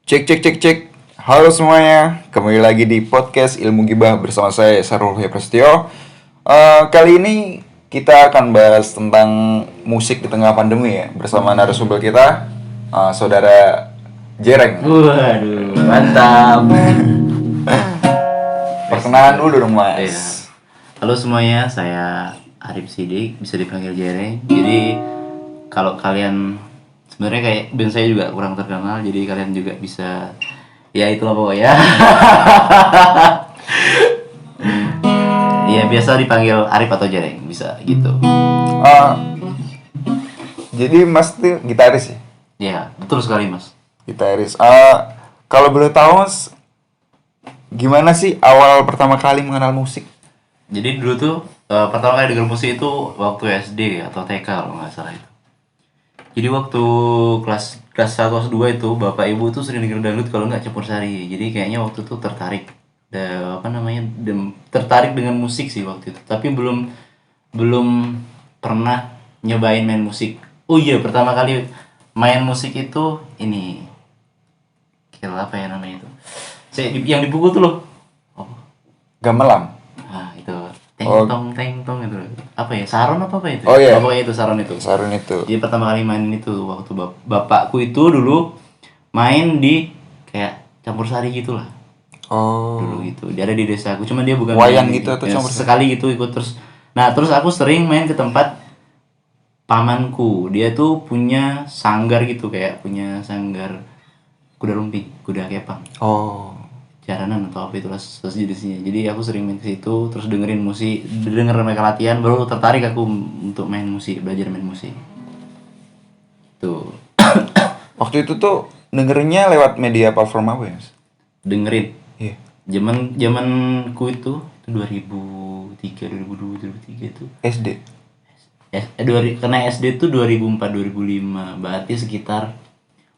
Cek cek cek cek. Halo semuanya, kembali lagi di podcast Ilmu Gibah bersama saya Sarul Prasetyo. Kali ini kita akan bahas tentang musik di tengah pandemi ya bersama narasumber kita, saudara Jereng. Waduh, mantap. Perkenalan dulu dong Iya. mas. Halo semuanya, saya Arif Sidik, bisa dipanggil Jereng. Jadi kalau kalian sebenarnya kayak band saya juga kurang terkenal, jadi kalian juga bisa ya itulah pokoknya. Iya, biasa dipanggil Arif atau Jereng, bisa gitu. Eh, jadi mas tuh gitaris ya? Ya, betul sekali, Mas. Gitaris. Kalau boleh tahu mas, gimana sih awal pertama kali mengenal musik? Jadi dulu tuh pertama kali denger musik itu waktu SD atau TK kalau nggak salah itu. Jadi waktu kelas 1 kelas 2 itu bapak ibu tuh sering denger dangdut kalau nggak campur sari. Jadi kayaknya waktu itu tertarik tertarik dengan musik sih waktu itu. Tapi belum belum pernah nyobain main musik. Oh iya, pertama kali main musik itu ini kira apa ya namanya itu? Yang dipukul tuh loh. Oh, Gamelan. nah itu teng Oh. teng tong itu apa ya, saron apa itu? Oh, iya. Pokoknya itu saron itu. Sarun itu. Jadi pertama kali main itu waktu bapakku itu dulu main di kayak campur sari gitulah Oh. dulu gitu. Dia ada di desaku, cuman dia bukan Wayang main gitu atau ya, campur sari? sekali gitu ikut terus. Nah terus aku sering main ke tempat pamanku. Dia tuh punya sanggar gitu, kayak punya sanggar kuda lumping, kuda kepang, Oh. jaranan atau apa itulah sejenisnya. Jadi aku sering main ke situ, terus dengerin musik, denger mereka latihan, baru tertarik aku untuk main musik, belajar main musik. Tuh, Waktu itu tuh dengerinnya lewat media platform apa ya mas? dengerin. Iya. Zamanku itu 2003, 2002, 2003 itu. SD. Karena SD itu 2004, 2005. Berarti sekitar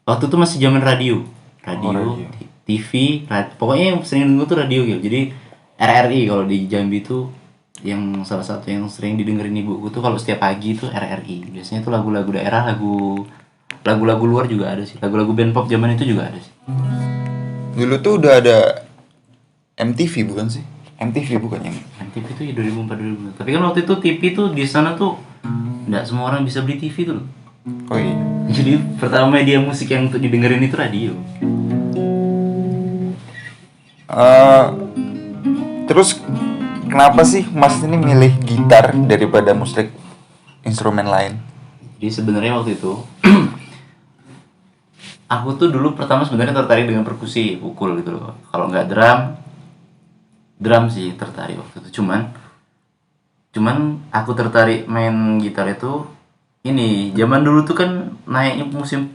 waktu itu masih zaman radio. Radio, radio. TV, pokoknya yang sering denger tuh radio gitu. Jadi RRI kalau di Jambi itu yang salah satu yang sering didengerin ibuku tuh kalau setiap pagi itu RRI. Biasanya tuh lagu-lagu daerah, lagu-lagu luar juga ada sih. Lagu-lagu band pop zaman itu juga ada sih. Dulu tuh udah ada MTV bukan sih? MTV bukan yang. TV itu ya 2004, 2005. Tapi kan waktu itu TV tuh di sana tuh nggak semua orang bisa beli TV tuh loh. Oh iya. Jadi pertama media musik yang untuk didengerin itu radio. Terus kenapa sih mas ini milih gitar daripada musik instrumen lain? Jadi sebenarnya waktu itu aku tuh dulu pertama sebenarnya tertarik dengan perkusi, pukul gitu loh. Kalau nggak drum sih tertarik waktu itu. Cuman aku tertarik main gitar itu ini zaman dulu tuh kan naiknya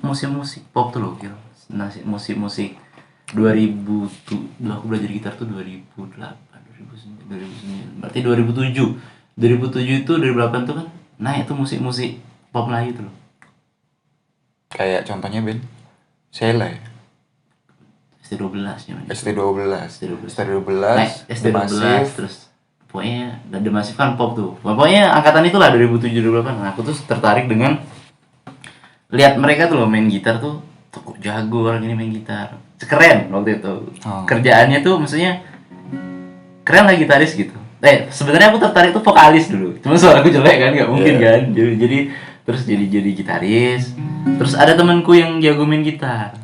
musik pop tuh loh, gitu. Nah, musik 2000 tuh dulu aku belajar gitar tuh 2008, 2009. Berarti 2007 itu 2008 tuh kan naik tuh musik pop Melayu tuh loh. Kayak contohnya band Sheila ya? ST12 ya. ST12. ST12. ST12. Naik ST12 Massive. terus pokoknya The Massive kan pop tuh. Pokoknya angkatan itulah 2007 2008. Nah, aku tuh tertarik dengan lihat mereka tuh loh main gitar tuh kok jago orang ini main gitar. Keren waktu itu. Oh. Kerjaannya tuh maksudnya keren lah gitaris gitu. Sebenarnya aku tertarik tuh vokalis dulu. Cuma suaraku jelek kan, nggak mungkin kan. Jadi terus jadi gitaris. Terus ada temanku yang jago main gitar.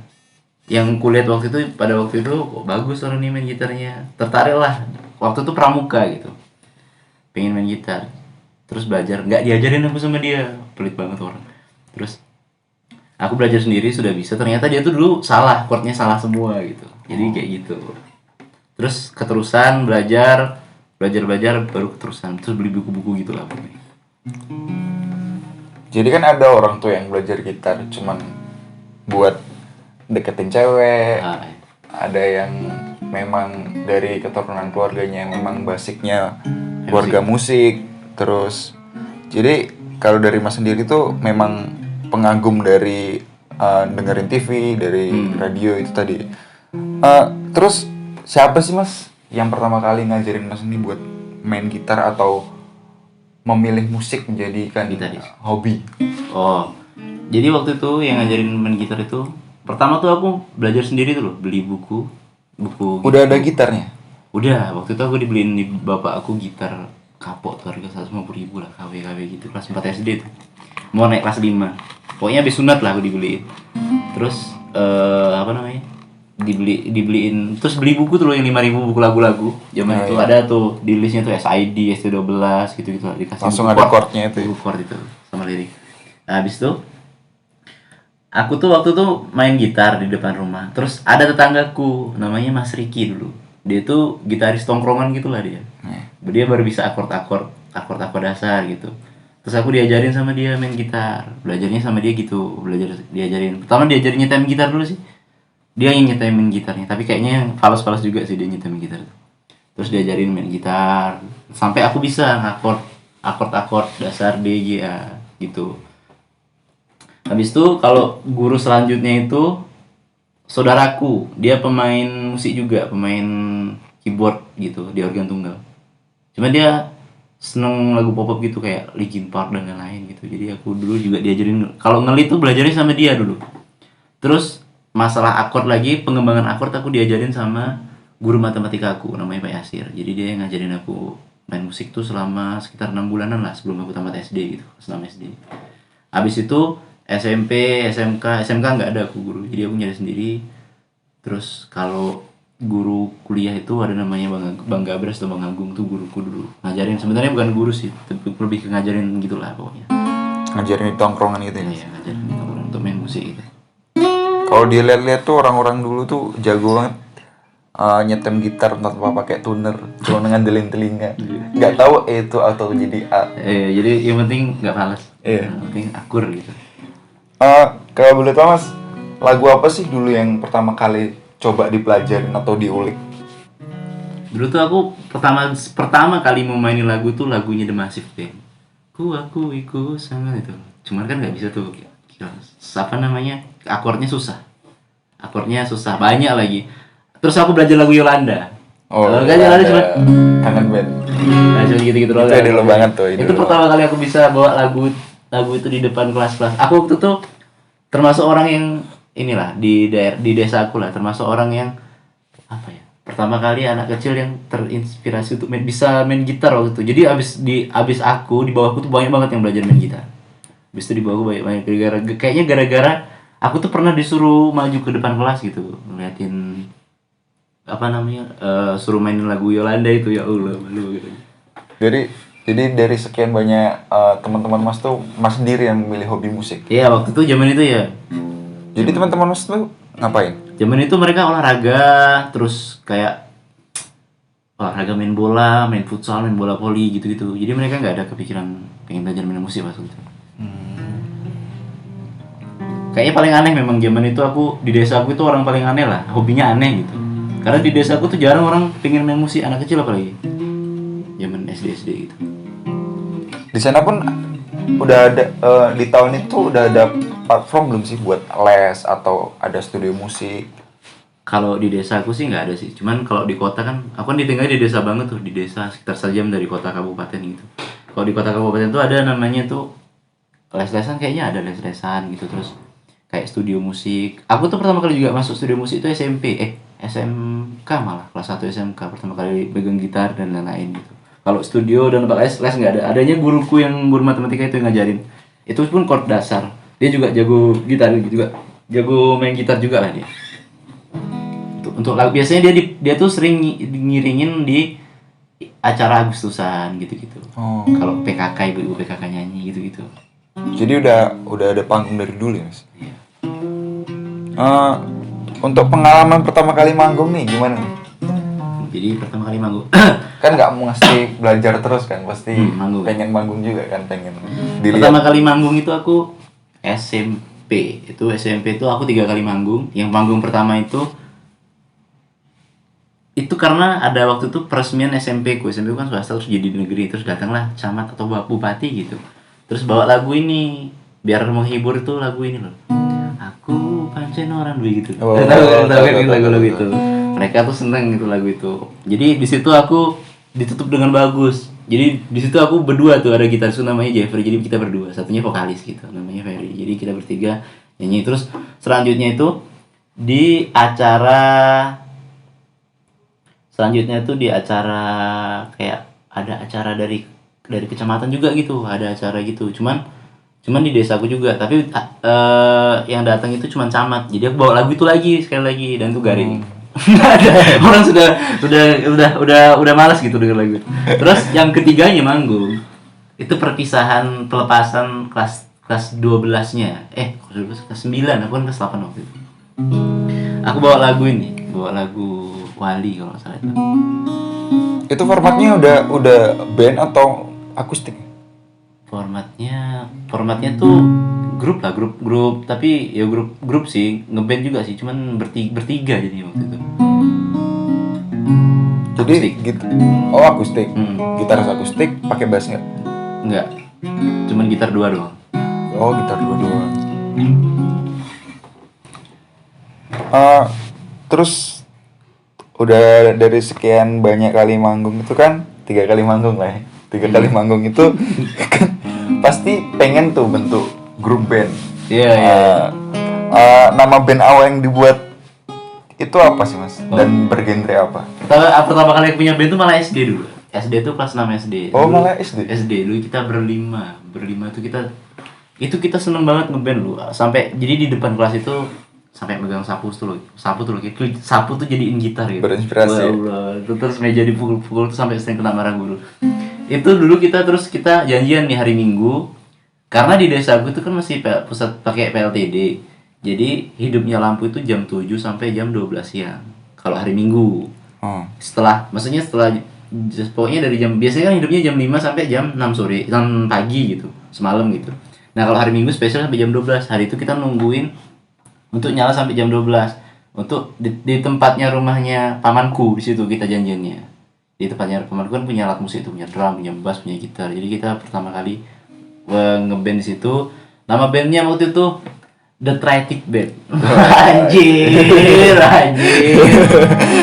Yang kulihat pada waktu itu kok bagus orang ini main gitarnya. Tertarik lah. Waktu itu pramuka gitu. Pengen main gitar. Terus belajar, nggak diajarin aku sama dia. Pelit banget orang. Terus aku belajar sendiri sudah bisa. Ternyata dia tuh dulu salah, chordnya salah semua gitu. Jadi kayak gitu. Terus keterusan belajar baru keterusan. Terus beli buku-buku gitu lah pokoknya. Jadi kan ada orang tuh yang belajar gitar cuman buat deketin cewek. Ah, Ada yang memang dari keturunan keluarganya yang memang basicnya keluarga musik. Terus jadi kalau dari mas sendiri tuh memang pengagum dari dengerin TV, dari radio itu tadi. Terus siapa sih mas yang pertama kali ngajarin mas ini buat main gitar atau memilih musik menjadikan Gitaris. hobi? Oh, jadi waktu itu yang ngajarin main gitar itu pertama tuh aku belajar sendiri tuh loh, beli buku Udah ada gitarnya? udah. Waktu itu aku dibeliin di bapak aku gitar kapok tuh, harga 150.000 lah, KW gitu, kelas 4 SD tuh, mau naik kelas 5. Pokoknya habis sunat lah aku dibeliin. Terus apa namanya, dibeliin, terus beli buku tuh loh yang 5.000 buku lagu-lagu zaman itu. Ada tuh di listnya tuh SID, ST12 gitu lah, dikasih Langsung buku ada chord, chordnya itu ya? buku chord itu sama lirik. Nah, habis itu aku tuh waktu tuh main gitar di depan rumah. Terus ada tetanggaku namanya Mas Riki dulu. Dia tuh gitaris tongkrongan gitu lah dia. Dia baru bisa akord-akord dasar gitu. Terus aku diajarin sama dia main gitar. Belajarnya sama dia gitu, diajarin. Pertama diajarin nyetem gitar dulu sih. Dia yang nyetemin gitarnya, tapi kayaknya yang falas-falas juga sih dia nyetemin gitar. Terus diajarin main gitar sampai aku bisa akord dasar D G A gitu. Habis itu kalau guru selanjutnya itu saudaraku, dia pemain musik juga, pemain keyboard gitu di organ tunggal. Cuma dia seneng lagu pop-up gitu kayak Linkin Park dan lain-lain gitu. Jadi aku dulu juga diajarin, kalau ngelit tuh belajarnya sama dia dulu. Terus masalah akord lagi, pengembangan akord aku diajarin sama guru matematika aku namanya Pak Yasir. Jadi dia yang ngajarin aku main musik tuh selama sekitar 6 bulanan lah sebelum aku tamat SD gitu, kelas 6 SD. Habis itu SMP, SMK nggak ada aku guru, jadi aku nyari sendiri. Terus kalau guru kuliah itu ada namanya Bang Gabres atau Bang Agung, tuh guruku dulu. Ngajarin, sebenarnya bukan guru sih, tapi lebih ke ngajarin gitulah pokoknya. Ngajarin di tongkrongan gitu ya? Iya, ngajarin orang untuk main musik gitu. Kalau dilihat-lihat tuh orang-orang dulu tuh jago banget nyetem gitar tanpa pakai tuner, cuma ngandelin telinga. Nggak tahu itu atau jadi A. Jadi yang penting nggak falas. Iya. Yang penting akur gitu. Kalau boleh tahu Mas, lagu apa sih dulu yang pertama kali coba dipelajarin atau diulik? Dulu tuh aku pertama kali mau mainin lagu tuh lagunya The Massive Band. Aku sangat itu. Cuman kan nggak bisa tuh. Apa namanya? Akordnya susah, banyak lagi. Terus aku belajar lagu Yolanda. Kan Yolanda cuma kangen band. nah, cuma gitu-gitu doang. Itu dulu banget tuh. Itu pertama kali aku bisa bawa lagu itu di depan kelas-kelas. Aku waktu tuh termasuk orang yang inilah di desa aku lah, termasuk orang yang apa ya, pertama kali anak kecil yang terinspirasi untuk bisa main gitar waktu itu. Jadi abis aku di bawahku tuh banyak banget yang belajar main gitar. Abis itu di bawahku banyak gara-gara aku tuh pernah disuruh maju ke depan kelas gitu, ngeliatin apa namanya, suruh mainin lagu Yolanda itu, ya Allah malu gitu. Jadi dari sekian banyak teman-teman Mas tuh Mas sendiri yang memilih hobi musik. Iya, waktu itu zaman itu ya. Jadi teman-teman Mas tuh ngapain? Zaman itu mereka olahraga, terus kayak olahraga, main bola, main futsal, main bola voli gitu-gitu. Jadi mereka nggak ada kepikiran pengen belajar main musik waktu itu. Kayaknya paling aneh memang zaman itu, aku di desa aku itu orang paling aneh lah, hobinya aneh gitu. Karena di desa aku tuh jarang orang pengen main musik, anak kecil apalagi. Zaman SD gitu. Di sana pun udah ada di tahun itu udah ada platform belum sih buat les atau ada studio musik? Kalau di desa aku sih nggak ada sih. Cuman kalau di kota kan, aku kan tinggal di desa banget tuh, di desa sekitar sejam dari kota kabupaten gitu. Kalau di kota kabupaten tuh ada namanya tuh les-lesan, kayaknya ada les-lesan gitu, terus kayak studio musik. Aku tuh pertama kali juga masuk studio musik itu SMK malah, kelas 1 SMK pertama kali pegang gitar dan lain-lain gitu. Kalau studio dan les nggak ada. Adanya guruku yang guru matematika itu yang ngajarin. Itu pun chord dasar. Dia juga jago gitar juga, jago main gitar juga lah dia. Untuk lagu biasanya dia tuh sering ngiringin di acara Agustusan gitu-gitu. Oh. Kalau PKK, ibu-ibu PKK nyanyi gitu-gitu. Jadi udah ada panggung dari dulu ya Mas? Iya. Untuk pengalaman pertama kali manggung nih gimana nih? Jadi pertama kali manggung Kan nggak mesti belajar terus kan, pasti manggung. pengen manggung juga kan, pengen dilihat. Pertama kali manggung itu aku SMP. SMP itu aku 3 kali manggung. Yang panggung pertama itu karena ada waktu itu peresmian SMP ku kan swasta, terus jadi di negeri, terus datanglah camat atau bupati gitu, terus bawa lagu ini biar menghibur, itu lagu ini loh, aku pancen orang begitu. Tahu lagu itu. Mereka tuh seneng gitu lagu itu. Jadi di situ aku ditutup dengan bagus. Jadi di situ aku berdua tuh, ada gitaris namanya Jeffrey. Jadi kita berdua, satunya vokalis gitu namanya Ferry. Jadi kita bertiga nyanyi. Terus selanjutnya itu di acara selanjutnya tuh di acara kayak ada acara dari kecamatan juga gitu, ada acara gitu. Cuman di desaku juga, tapi yang datang itu cuman camat. Jadi aku bawa lagu itu lagi sekali lagi dan itu garing. Nggak ada, orang udah malas gitu denger lagu. Terus yang ketiganya manggung. Itu perpisahan pelepasan kelas 12-nya. Kelas 9, aku kan kelas 8 waktu itu. Aku bawa lagu Wali kalau nggak salah itu. Itu formatnya udah band atau akustik? Formatnya tuh grup lah, grup tapi ya grup sih, ngeband juga sih, cuman bertiga jadi waktu itu. Jadi Akustik. gitu. Oh, akustik. Gitaris akustik pakai bass nggak? Enggak. Cuman gitar 2 doang. Oh, gitar dua-dua. Terus udah dari sekian banyak kali manggung itu kan 3 kali manggung lah ya. 3 kali manggung itu kan pasti pengen tuh bentuk grup band. Iya. Nama band awal yang dibuat itu apa sih mas? Dan bergenre apa? Pertama kali aku punya band tuh malah SD dulu. SD tuh kelas 6 SD. Oh, malah SD? SD dulu kita berlima tuh kita seneng banget ngeband lu. Sampai jadi di depan kelas itu sampai megang sapu tuh loh. Sapu tuh jadiin gitar gitu. Berinspirasi. Wah, Allah. Terus meja dipukul-pukul tuh sampai sering kena marah guru. Itu dulu kita janjian nih hari Minggu. Karena di desa gue itu kan masih pusat pakai PLTD. Jadi hidupnya lampu itu jam 7 sampai jam 12 siang. Kalau hari Minggu. Maksudnya setelah pokoknya dari biasanya kan hidupnya jam 5 sampai jam 6 sore, 6 pagi gitu, semalam gitu. Nah, kalau hari Minggu spesial sampai jam 12. Hari itu kita nungguin untuk nyala sampai jam 12. Untuk di tempatnya rumahnya pamanku, di situ kita janjiannya. Di tempatnya pamanku kan punya alat musik itu, punya drum, punya bass, punya gitar. Jadi kita pertama kali ngeband di situ. Nama bandnya waktu itu The Tritic Band. Anjir.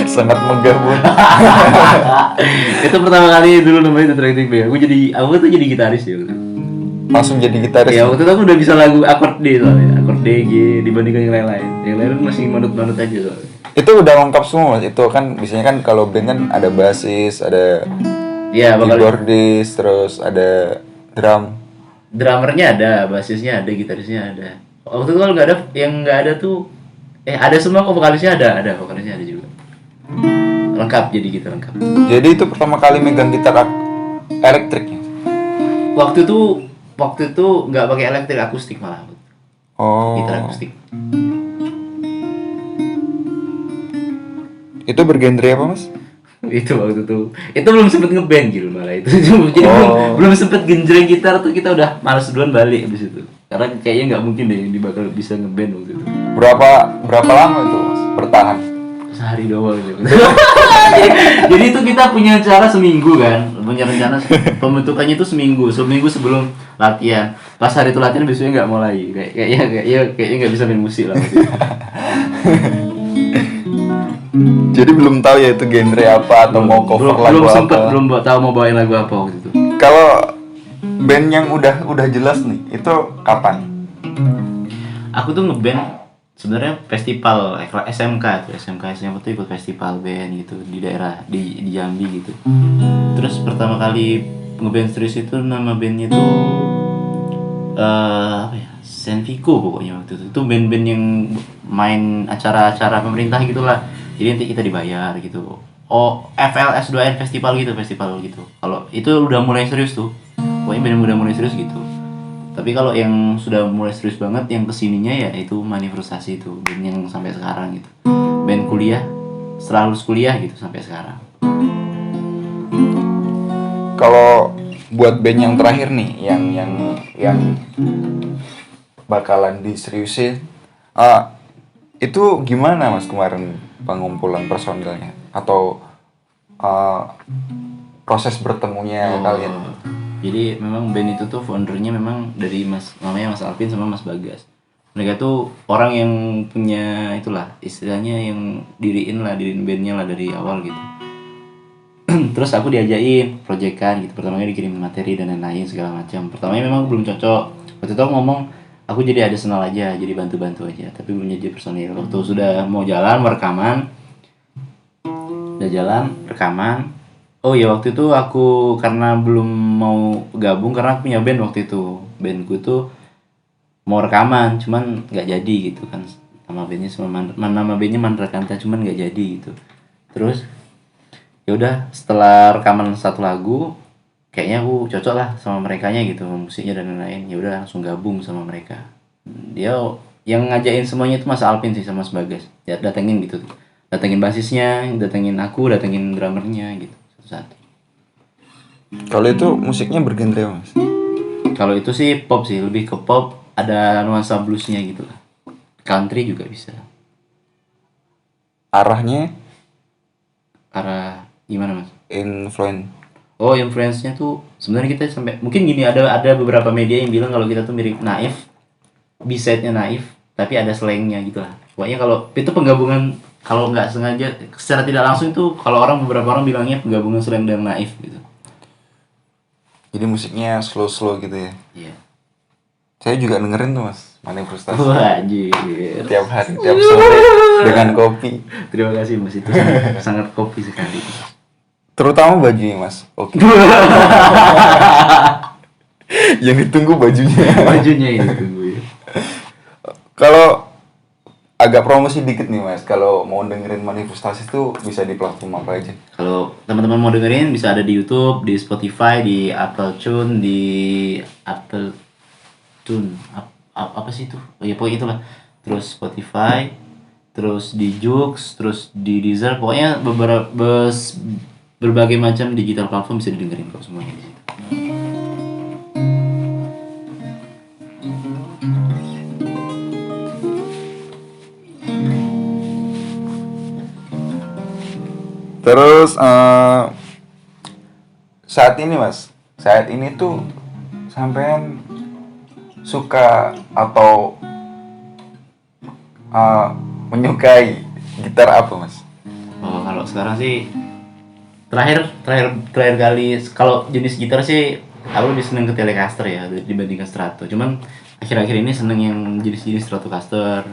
Sangat menggabung. Itu pertama kali dulu namanya The Tritic Band. Aku tuh jadi gitaris ya. Langsung jadi gitaris. Ya waktu itu aku udah bisa lagu akord D soalnya. Akord D, G dibandingkan yang lain-lain. Yang lain masih manut-manut aja soalnya. Itu udah lengkap semua mas. Itu kan biasanya kan kalau band kan ada bassis, ada keyboardis, terus ada drum. Drummernya ada, bassisnya ada, gitarisnya ada. Waktu itu kalau nggak ada tuh ada semua kok, vokalisnya ada vokalisnya ada juga. Lengkap, jadi gitar lengkap. Jadi itu pertama kali megang gitar elektriknya. Waktu itu nggak pakai elektrik, akustik malah. Oh. Gitar akustik. Itu bergenre apa mas? Itu waktu itu belum sempet ngeband gitu malah itu. Jadi belum sempet genjreng gitar tuh, kita udah males duluan balik abis itu. Karena kayaknya nggak mungkin deh bakal bisa ngeband waktu itu. Berapa lama itu mas bertahan? Sehari doang gitu. Jadi itu kita punya acara seminggu kan, punya rencana pembentukannya itu seminggu sebelum latihan. Pas hari itu latihan besoknya nggak mulai, kayaknya nggak bisa main musik lah. Jadi belum tahu ya itu genre apa atau mau cover lagu apa. Belum tahu mau bawain lagu apa waktu itu. Kalau band yang udah jelas nih, itu kapan? Aku tuh ngeband sebenarnya festival SMK tuh, SMK tuh ikut festival band gitu di daerah di Jambi gitu. Terus pertama kali ngeband serius itu nama bandnya tuh Senvico pokoknya waktu itu. Itu band-band yang main acara-acara pemerintah gitulah. Jadi nanti kita dibayar gitu. FLS 2N festival gitu. Kalau itu udah mulai serius tuh. Pokoknya band yang udah mulai serius gitu. Tapi kalau yang sudah mulai serius banget yang kesininya ya itu Manifestasi itu, band yang sampai sekarang gitu. Band kuliah, setelah lulus kuliah gitu sampai sekarang. Kalau buat band yang terakhir nih, yang bakalan diseriusin, itu gimana mas kemarin pengumpulan personilnya atau proses bertemunya kalian? Jadi memang band itu tuh foundernya memang dari namanya Mas Alvin sama Mas Bagas. Mereka tuh orang yang punya itulah istilahnya yang diriin bandnya lah dari awal gitu. Terus aku diajain proyekan gitu, pertamanya dikirim materi dan lain-lain segala macam. Pertamanya memang belum cocok. Waktu itu aku ngomong aku jadi additional aja, jadi bantu-bantu aja, tapi belum jadi personil. Waktu sudah mau jalan, mau rekaman, udah jalan rekaman. Oh iya, waktu itu aku karena belum mau gabung karena aku punya band waktu itu. Bandku tuh mau rekaman, cuman nggak jadi gitu kan. Nama bandnya Mandrakanta, cuman nggak jadi gitu. Terus ya udah, setelah rekaman satu lagu, kayaknya aku cocok lah sama merekanya gitu, musiknya dan lain-lain. Ya udah, langsung gabung sama mereka. Dia yang ngajain semuanya itu Mas Alvin sih sama Mas Bagas. Ya datengin gitu, datengin basisnya, datengin aku, datengin drummernya gitu satu-satu. Kalau itu musiknya bergenre apa, Mas? Kalau itu sih pop sih, lebih ke pop, ada nuansa bluesnya gitu lah. Country juga bisa. Arahnya Arah gimana Mas? influence. Oh, influence-nya tuh sebenarnya kita sampai mungkin gini, ada beberapa media yang bilang kalau kita tuh mirip Naif, B-side-nya Naif, tapi ada slangnya gitu lah. Pokoknya kalau itu penggabungan, kalau nggak sengaja secara tidak langsung itu, kalau beberapa orang bilangnya penggabungan slang dan Naif gitu. Jadi musiknya slow gitu ya. Iya. Saya juga dengerin tuh Mas, Manifestasi. Wah, anjir. Tiap hari, tiap sore dengan kopi. Terima kasih Mas, itu sangat, sangat kopi sekali. Terutama bajunya Mas. Oke. Yang ditunggu bajunya. Bajunya ini tunggu ya. Kalau agak promosi dikit nih Mas, kalau mau dengerin Manifestasi itu bisa di platform apa aja? Kalau teman-teman mau dengerin bisa ada di YouTube, di Spotify, di Apple Tune, di Apple Tune. Apa sih itu? Oh ya pokoknya itulah. Terus Spotify, terus di Joox, terus di Deezer, pokoknya berbagai macam digital platform bisa didengerin kok semuanya di situ. Terus saat ini tuh sampean suka atau menyukai gitar apa Mas? Oh, kalau sekarang sih terakhir kali kalau jenis gitar sih aku lebih seneng ke Telecaster ya dibandingkan Strato. Cuman akhir-akhir ini seneng yang jenis-jenis Stratocaster,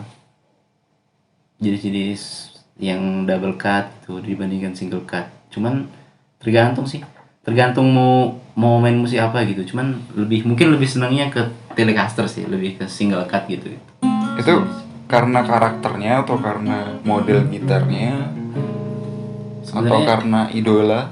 jenis-jenis yang double cut tuh dibandingkan single cut. Cuman tergantung mau main musik apa gitu. Cuman mungkin lebih senangnya ke Telecaster sih, lebih ke single cut gitu. Itu karena karakternya atau karena model gitarnya atau Sebenarnya karena idola?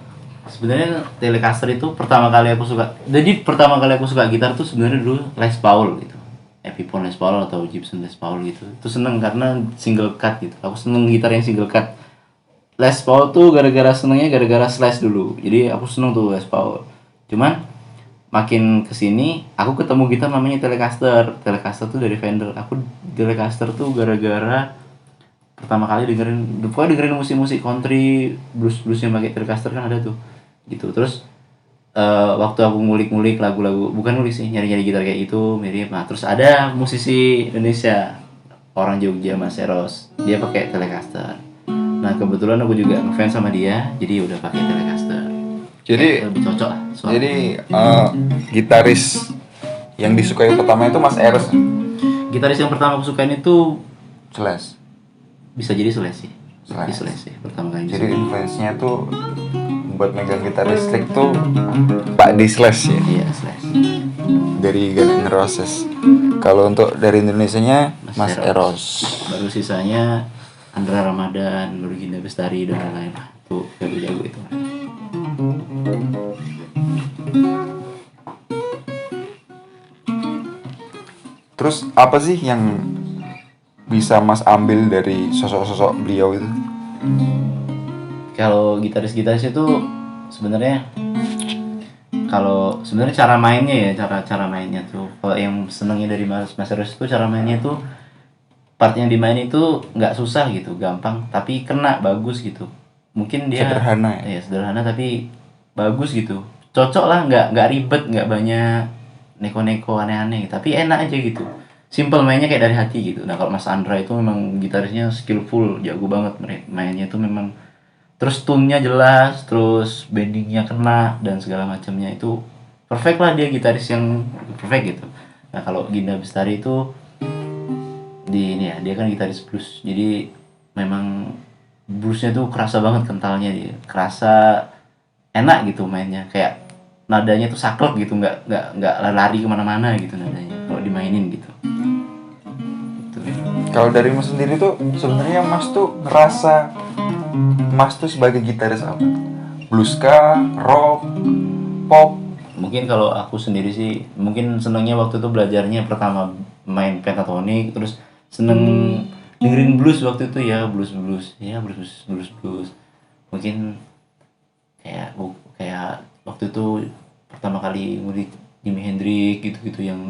sebenarnya Telecaster itu pertama kali aku suka. Jadi pertama kali aku suka gitar tuh sebenarnya dulu Les Paul gitu. Epiphone Les Paul atau Gibson Les Paul gitu. Itu seneng karena single cut gitu. Aku seneng gitar yang single cut. Les Paul tuh senengnya gara-gara Slash dulu. Jadi aku seneng tuh Les Paul. Cuman makin kesini aku ketemu gitar namanya Telecaster. Telecaster tuh dari Fender. Aku Telecaster tuh gara-gara pertama kali dengerin musik-musik country, blues yang pakai Telecaster kan ada tuh. Gitu. Terus waktu aku ngulik-ngulik lagu-lagu, bukan ngulik sih, nyari-nyari gitar kayak itu mirip. Nah, terus ada musisi Indonesia, orang Jogja, Mas Eros, dia pakai Telecaster. Nah, kebetulan aku juga ngefans sama dia, jadi udah pakai Telecaster. Jadi Lebih cocok lah. jadi gitaris yang disukai pertama itu Mas Eros. Gitaris yang pertama aku sukain itu Slash. bisa jadi Slash sih. Slash. Slash sih pertama kali. Jadi influence-nya tuh buat megang gitar listrik tuh Pak D Slash ya, Iya, Slash. dari Guns N' Roses. Kalau untuk dari Indonesianya Mas Eros. Baru sisanya Andra Ramadan, Nurgina Bestari dan lain-lain. Tuh jago-jago itu. Terus apa sih yang bisa Mas ambil dari sosok-sosok beliau itu? Kalau gitaris-gitaris itu sebenarnya sebenarnya cara mainnya ya, cara mainnya tuh, kalau yang senengnya dari Mas Eros itu cara mainnya tuh, part yang dimainin itu nggak susah gitu, gampang tapi kena bagus gitu. Mungkin dia Sederhana ya? Iya, sederhana tapi bagus gitu, cocok lah, nggak ribet, nggak banyak neko-neko aneh-aneh, tapi enak aja gitu, simple mainnya kayak dari hati gitu. Nah kalau Mas Andra itu memang gitarisnya skillful, jago banget mainnya itu memang. Terus tune-nya jelas, terus bendingnya kena dan segala macamnya itu perfect lah, dia gitaris yang perfect gitu. Nah kalau Ginda Bestari itu di ini ya, dia kan gitaris blues, jadi memang bluesnya tuh kerasa banget kentalnya, dia kerasa enak gitu mainnya, kayak nadanya tuh saklek gitu, nggak lari kemana-mana gitu nadanya kalau dimainin gitu. Kalau dari Mas sendiri tuh sebenarnya Mas tuh ngerasa Mas tuh sebagai gitaris apa? Blues kah, rock, pop? Mungkin kalau aku sendiri sih mungkin senengnya waktu itu belajarnya pertama main pentatonik, terus seneng dengerin blues waktu itu ya, blues. Mungkin kayak waktu itu pertama kali ngulik Jimi Hendrix gitu-gitu, yang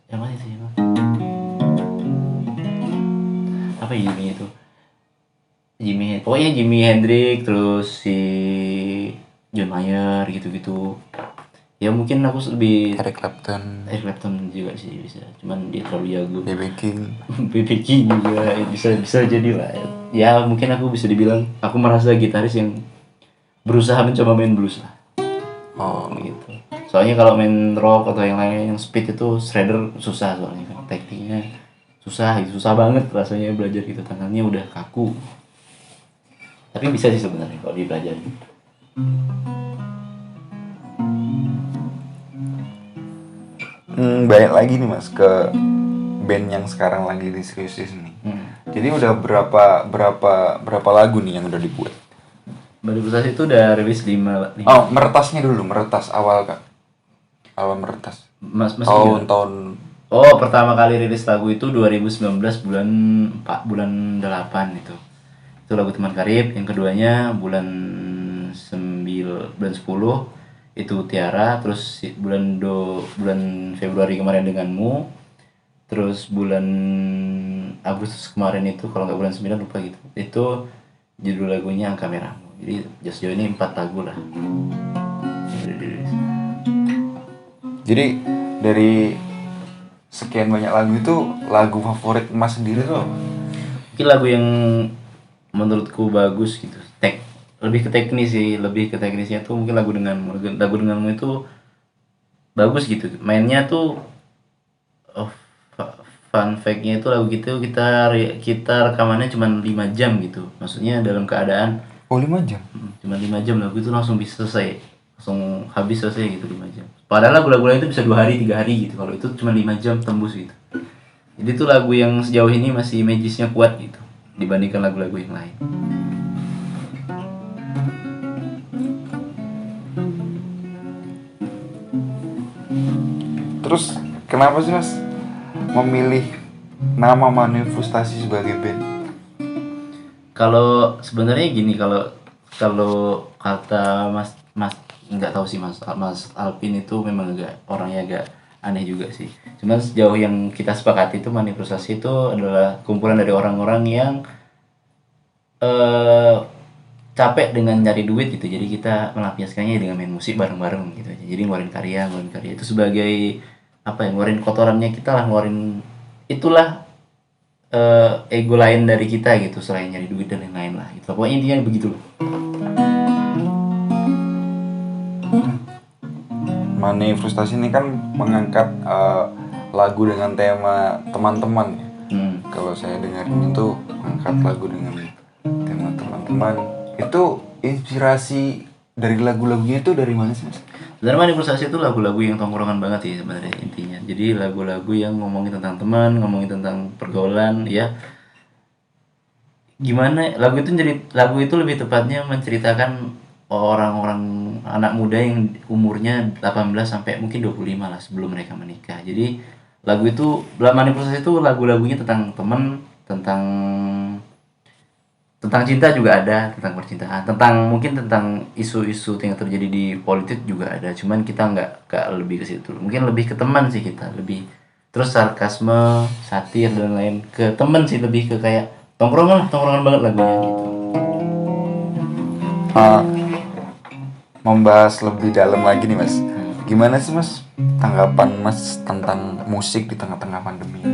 mana sih emang? Apa ya Jimi itu? Pokoknya Jimi Hendrix, terus si John Mayer gitu-gitu. Ya mungkin aku lebih Eric Clapton, Eric Clapton juga sih bisa, cuman dia terlalu jago. B.B. King. BB King juga bisa jadi lah. Ya mungkin aku bisa dibilang aku merasa gitaris yang berusaha mencoba main blues lah. Oh, Gitu. Soalnya kalau main rock atau yang lain yang speed itu shredder susah, soalnya kan tekniknya susah banget rasanya belajar gitu, tangannya udah kaku. Tapi bisa sih sebenarnya kalau dipelajari. Banyak lagi nih Mas ke band yang sekarang lagi diseriusin nih. Jadi udah berapa lagu nih yang udah dibuat? Baru Prestasi itu udah rilis 5. Oh, meretasnya dulu, meretas awal Kak. Awal meretas. Masih ingat? Tahun Oh, pertama kali rilis lagu itu 2019 bulan 4, bulan 8 itu. Itu lagu Teman Karib. Yang keduanya bulan 10 itu Tiara, terus bulan Februari kemarin Denganmu. Terus bulan Agustus kemarin itu kalau nggak bulan 9 lupa gitu. Itu judul lagunya Angka Merahmu. Jadi sejauh ini 4 lagu lah. Jadi dari sekian banyak lagu itu, lagu favorit Mas sendiri tuh apa? Mungkin lagu yang menurutku bagus gitu. Lebih ke teknis sih, lebih ke teknisnya tuh mungkin lagu Denganmu itu bagus gitu. Mainnya tuh oh, fun fact-nya itu lagu gitu kita rekamannya cuma 5 jam gitu. Maksudnya dalam keadaan Oh, 5 jam. cuma 5 jam lagu itu langsung bisa selesai, langsung habis selesai gitu 5 jam. Padahal lagu-lagu lain itu bisa 2 hari 3 hari gitu, kalau itu cuma 5 jam tembus gitu. Jadi itu lagu yang sejauh ini masih magisnya kuat gitu dibandingkan lagu-lagu yang lain. Terus kenapa sih Mas memilih nama Manifestasi sebagai band? Kalau sebenarnya gini, kalau kalau kata Mas nggak tahu sih, Mas Alpin itu memang orangnya agak aneh juga sih. Cuman sejauh yang kita sepakati itu manifestasi itu adalah kumpulan dari orang-orang yang eh capek dengan nyari duit gitu. Jadi kita melampiaskannya dengan main musik bareng-bareng gitu aja. Jadi ngeluarin karya itu sebagai apa ya, ngeluarin kotorannya kita lah, ngeluarin itulah ego lain dari kita gitu, selain nyari duit dan lain-lain lah gitu. Pokoknya intinya begitu. Manifestasi ini kan mengangkat lagu dengan tema teman-teman ya. Kalau saya dengarin itu mengangkat lagu dengan tema teman-teman. Itu inspirasi dari lagu-lagunya itu dari mana sih Mas? Sebenarnya manifestasi itu lagu-lagu yang tongkrongan banget sih sebenarnya intinya. Jadi lagu-lagu yang ngomongin tentang teman, ngomongin tentang pergaulan ya. Gimana lagu itu lebih tepatnya menceritakan orang-orang anak muda yang umurnya 18 sampai mungkin 25 lah sebelum mereka menikah. Jadi manifestasi itu lagu-lagunya tentang teman, tentang cinta juga ada, tentang percintaan, mungkin tentang isu-isu yang terjadi di politik juga ada. Cuman kita nggak lebih ke situ, mungkin lebih ke teman sih, kita lebih terus sarkasme, satir dan lain ke teman sih, lebih ke kayak tongkrongan banget lagunya gitu. Membahas lebih dalam lagi nih Mas. Gimana sih Mas tanggapan Mas tentang musik di tengah-tengah pandemi?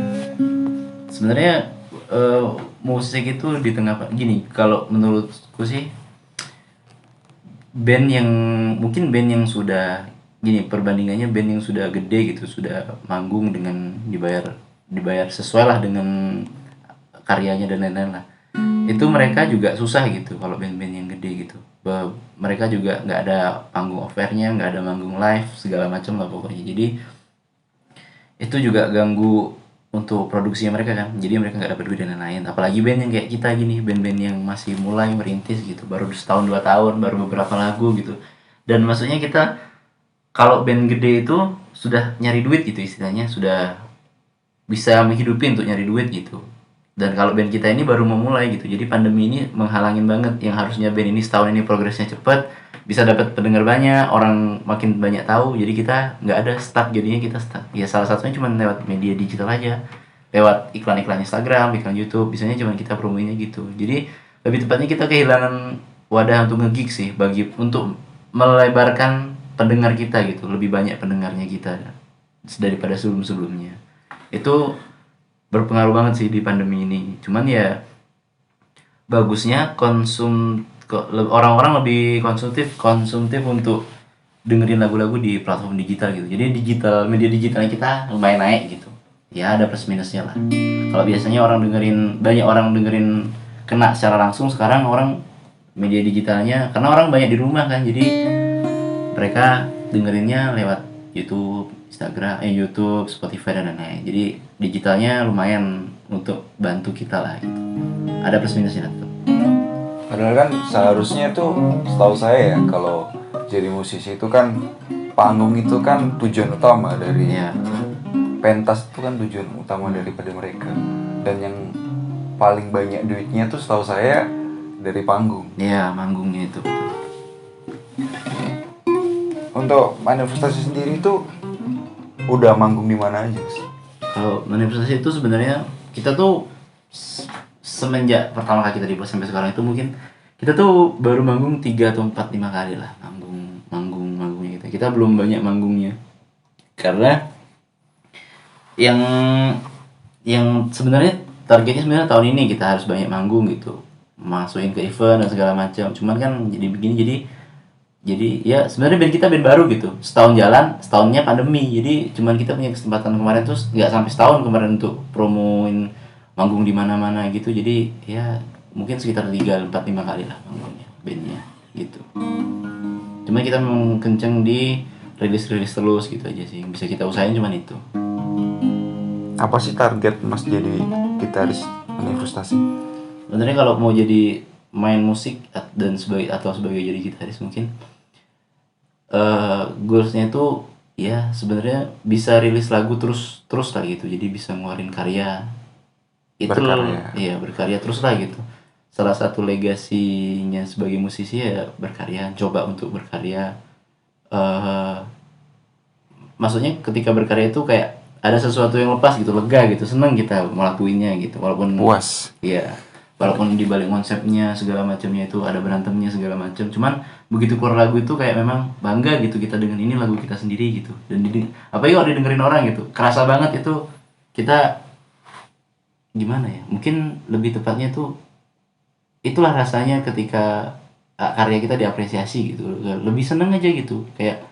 Sebenarnya musik itu di tengah gini, kalau menurutku sih band yang sudah gini, perbandingannya band yang sudah gede gitu, sudah manggung dengan dibayar sesuai lah dengan karyanya dan lain-lain lah, itu mereka juga susah gitu kalau band-band yang gede gitu. Mereka juga nggak ada panggung offernya, nggak ada manggung live segala macam lah pokoknya. Jadi itu juga ganggu untuk produksinya mereka kan, jadi mereka nggak dapat duit dan lain-lain. Apalagi band yang kayak kita gini, band-band yang masih mulai merintis gitu, baru setahun 2 tahun, baru beberapa lagu gitu. Dan maksudnya kita kalau band gede itu sudah nyari duit gitu istilahnya, sudah bisa menghidupi untuk nyari duit gitu. Dan kalau band kita ini baru memulai gitu, jadi pandemi ini menghalangin banget. Yang harusnya band ini setahun ini progresnya cepat, bisa dapat pendengar banyak, orang makin banyak tahu, jadi kita nggak ada stuck, jadinya kita stuck ya. Salah satunya cuma lewat media digital aja, lewat iklan-iklan Instagram, iklan YouTube, biasanya cuma kita promoinnya gitu. Jadi lebih tepatnya kita kehilangan wadah untuk nge-gig sih, untuk melebarkan pendengar kita gitu, lebih banyak pendengarnya kita daripada sebelum-sebelumnya. Itu berpengaruh banget sih di pandemi ini. Cuman ya bagusnya orang-orang lebih konsumtif untuk dengerin lagu-lagu di platform digital gitu. Jadi media digitalnya kita lumayan naik gitu. Ya ada plus minusnya lah. Kalau biasanya banyak orang dengerin kena secara langsung, sekarang orang media digitalnya, karena orang banyak di rumah kan, jadi mereka dengerinnya lewat YouTube, Spotify dan lain-lain. Jadi digitalnya lumayan untuk bantu kita lah gitu. Ada plus minusnya tetap. Padahal kan seharusnya tuh setahu saya ya, kalau jadi musisi itu kan panggung itu kan tujuan utama dari pentas, itu kan tujuan utama daripada mereka. Dan yang paling banyak duitnya tuh setahu saya dari panggung. Iya, manggungnya itu betul. Untuk manifestasi sendiri itu udah manggung di mana aja sih? Kalau manifestasi itu sebenarnya kita tuh semenjak pertama kali kita dibuat sampai sekarang itu mungkin kita tuh baru manggung 3 atau 4 5 kali lah manggungnya kita. Kita belum banyak manggungnya. Karena yang sebenarnya targetnya sebenarnya tahun ini kita harus banyak manggung gitu. Masukin ke event dan segala macam. Cuman kan jadi begini, jadi ya sebenarnya band kita band baru gitu, setahun jalan, setahunnya pandemi. Jadi cuman kita punya kesempatan kemarin tuh nggak sampai setahun kemarin untuk promoin manggung di mana-mana gitu. Jadi ya mungkin sekitar 3, 4, 5 kali lah manggungnya bandnya gitu. Cuman kita memang kenceng di rilis terus gitu aja sih, yang bisa kita usahain cuman itu. Apa sih target Mas jadi gitaris manifestasi? Sebenarnya kalau mau jadi main musik dan sebagai jadi gitaris mungkin goalsnya itu ya sebenarnya bisa rilis lagu terus lah gitu, jadi bisa ngeluarin karya itu. Berkarya terus lah gitu. Salah satu legasinya sebagai musisi ya berkarya, coba untuk berkarya. Maksudnya ketika berkarya itu kayak ada sesuatu yang lepas gitu, lega gitu, seneng kita ngelakuinnya gitu, walaupun puas. Iya, walaupun di balik konsepnya segala macamnya itu ada berantemnya segala macam, cuman begitu keluar lagu itu kayak memang bangga gitu kita dengan ini lagu kita sendiri gitu. Dan apalagi kalau didengerin orang gitu, kerasa banget itu kita gimana ya? Mungkin lebih tepatnya tuh itulah rasanya ketika karya kita diapresiasi gitu. Lebih seneng aja gitu, kayak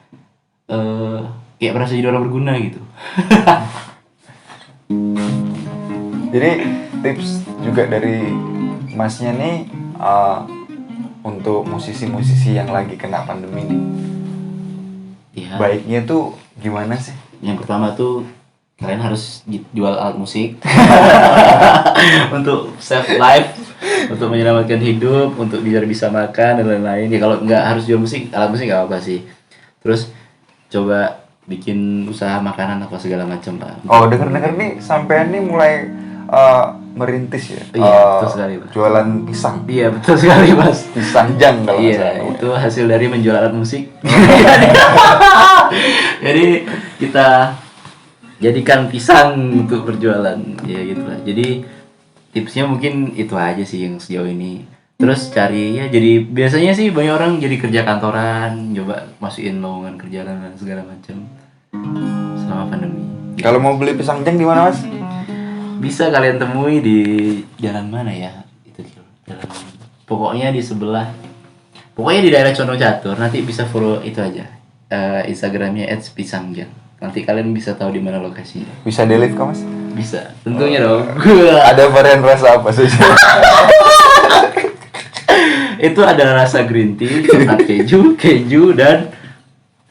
kayak merasa jadi orang berguna gitu. Jadi tips juga dari Masnya nih untuk musisi-musisi yang lagi kena pandemi nih, Ya, baiknya tuh gimana sih? yang pertama tuh kalian harus jual alat musik untuk save life, untuk menyelamatkan hidup, untuk biar bisa makan dan lain-lain. Ya kalau nggak harus jual musik, alat musik nggak apa sih. Terus coba bikin usaha makanan apa segala macam lah. Oh, denger nih sampean nih mulai merintis ya. Iya, betul sekali, Mas. Jualan pisang. Iya, betul sekali, Mas. Pisang jang kalau nggak Iya, salah. itu hasil dari menjual alat musik. Jadi kita jadikan pisang untuk berjualan, ya gitulah. Jadi tipsnya mungkin itu aja sih yang sejauh ini. Terus cari ya, jadi biasanya sih banyak orang jadi kerja kantoran, coba masukin lowongan kerja dan segala macam selama pandemi. Kalau mau beli pisang jang di mana, Mas? Bisa kalian temui di jalan mana ya? Itu jalan. Pokoknya di sebelah. Pokoknya di daerah Condong Catur, nanti bisa follow itu aja. Instagramnya @pisangjang. Nanti kalian bisa tahu di mana lokasinya. Bisa delete kok mas? Bisa, tentunya dong. Ada varian rasa apa saja? Itu ada rasa green tea, coklat keju dan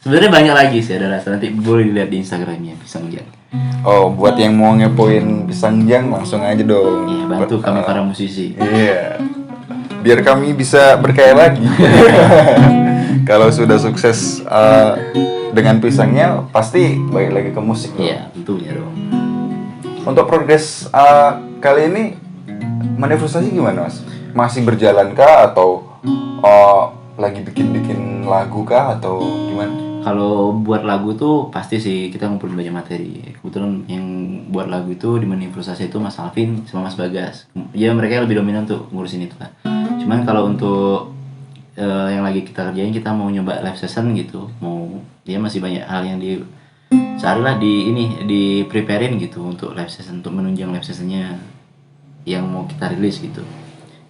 sebenarnya banyak lagi sih ada rasa. Nanti boleh dilihat di Instagramnya Pisangjang. Oh, buat yang mau ngepoin Pisangjang langsung aja dong. Iya, bantu kami para musisi. Iya. Biar kami bisa berkaya lagi. Kalau sudah sukses dengan pisangnya, pasti balik lagi ke musik. Dong. Iya, tentunya dong. Untuk progres kali ini manifestasi gimana mas? Masih berjalan kah atau lagi bikin lagu kah atau gimana? Kalau buat lagu tuh pasti sih kita ngumpulin banyak materi. Kebetulan yang buat lagu itu di manifestasi itu Mas Alvin sama Mas Bagas. Ya mereka lebih dominan tuh ngurusin itu kan. Cuman kalau untuk yang lagi kita kerjain, kita mau nyoba live session gitu. Dia masih banyak hal yang sehari lah di preparein gitu untuk live session, untuk menunjang live sessionnya yang mau kita rilis gitu.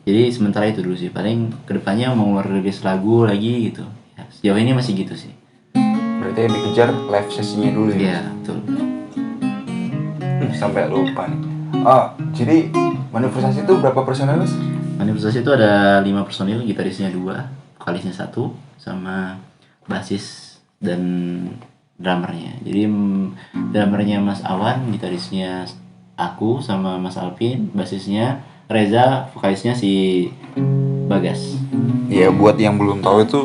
Jadi sementara itu dulu sih, paling kedepannya mau rilis lagu lagi gitu ya, sejauh ini masih gitu sih. Berarti yang dikejar live sesinya dulu ya? Iya betul. Sampai lupa nih. Jadi manifestasi itu berapa personel mas? Manifestasi itu ada 5 personil, gitarisnya 2, vokalisnya 1, sama basis dan drummernya. Jadi drummernya Mas Awan, gitarisnya aku sama Mas Alvin, basisnya Reza, vokalisnya si Bagas. Ya buat yang belum tahu itu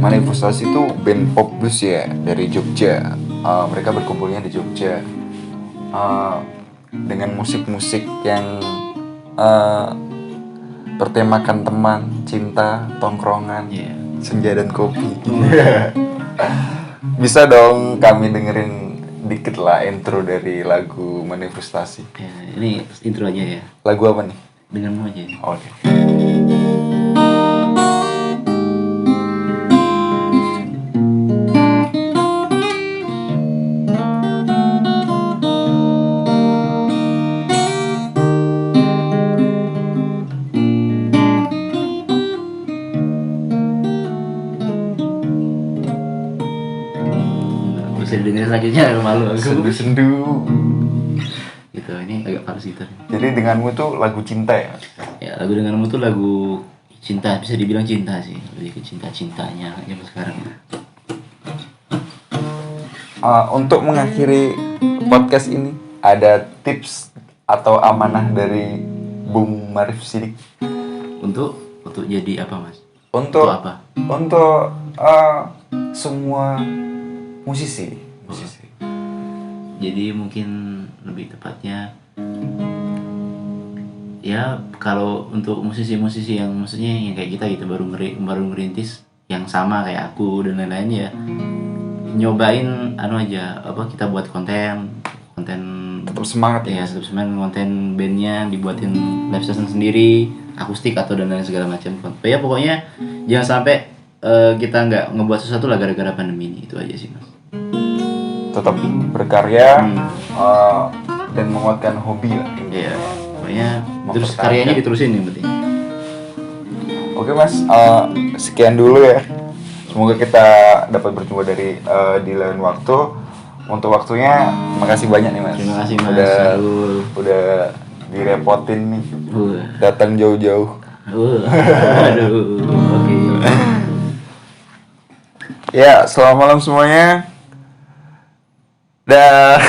manifestasi itu band pop blues ya dari Jogja. Mereka berkumpulnya di Jogja dengan musik-musik yang bertemakan teman, cinta, tongkrongan, senja dan kopi. Bisa dong kami dengerin dikit lah intro dari lagu manifestasi. Ya, ini intro aja ya. Lagu apa nih? Denganmu aja. Oke. Bisa didengerin selanjutnya, malu aku. Sendu-sendu. Gitu, ini agak parah gitu. Jadi denganmu tuh lagu cinta ya? Ya, lagu Denganmu tuh lagu cinta, bisa dibilang cinta sih, lebih ke cinta-cintanya zaman sekarang. Untuk mengakhiri podcast ini, ada tips atau amanah dari Bung Marif Sidik Untuk jadi apa mas? untuk apa? Untuk semua musisi. Jadi mungkin lebih tepatnya ya kalau untuk musisi-musisi yang maksudnya yang kayak kita gitu baru ngerintis yang sama kayak aku dan lain-lain ya, nyobain aja kita buat konten Tetap semangat ya, tetap semangat, konten bandnya dibuatin live session sendiri, akustik atau dan lain segala macam. Ya pokoknya jangan sampai kita nggak ngebuat sesuatu lah gara-gara pandemi ini, itu aja sih mas. Tetap berkarya dan menguatkan hobi lah. Iya, pokoknya terus karyanya diterusin yang penting. Oke mas, sekian dulu ya. Semoga kita dapat berjumpa di lain waktu. Untuk waktunya, makasih banyak nih mas. Terima kasih mas. Udah direpotin nih. Wah. Datang jauh-jauh. Aduh, oke. Ya, selamat malam semuanya. Dah.